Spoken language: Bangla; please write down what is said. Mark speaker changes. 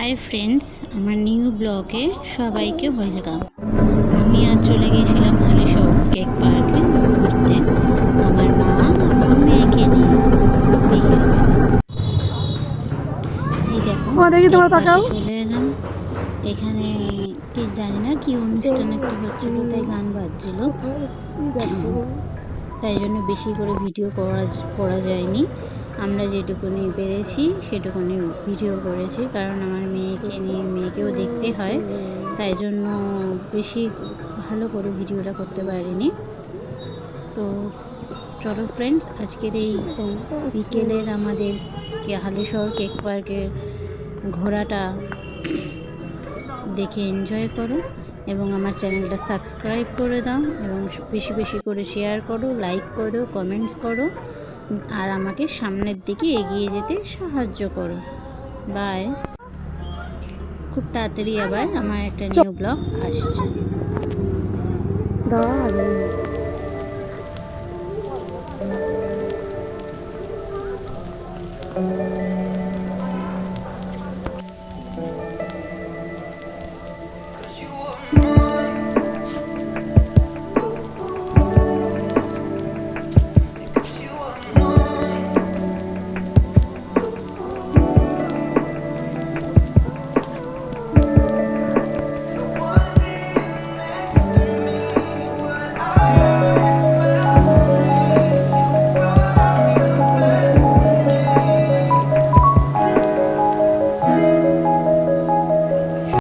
Speaker 1: হাই ফ্রেন্ডস, আমার নিউ ব্লগে সবাইকে ওয়েলকাম। আমি আজ চলে গিয়েছিলাম হালিশহর কেক পার্কে ঘুরতে আমার মা এবং মেয়েকে নিয়ে বিকেলবেলা। এই দেখো কেক পার্কে চলে এলাম। এখানে কি জানি না কি অনুষ্ঠান একটা হচ্ছিল, তাই গান বাজছিল, তাই জন্য বেশি করে ভিডিও করা যায়নি। আমরা যেটুকুনি পেরেছি সেটুকুনি ভিডিও করেছি, কারণ আমার মেয়েকেও দেখতে হয়, তাই জন্য বেশি ভালো করে ভিডিওটা করতে পারিনি। তো চলো ফ্রেন্ডস, আজকের এই বিকেলের আমাদের হালিশহর কেক পার্কের ঘোরাটা দেখে এনজয় করো এবং আমার চ্যানেলটা সাবস্ক্রাইব করে দাও এবং বেশি বেশি করে শেয়ার করো, লাইক করো, কমেন্টস করো আর আমাকে সামনের দিকে এগিয়ে যেতে সাহায্য করো। বাই। খুব তাড়াতাড়ি আবার আমার একটা নিউ ব্লগ আসছে।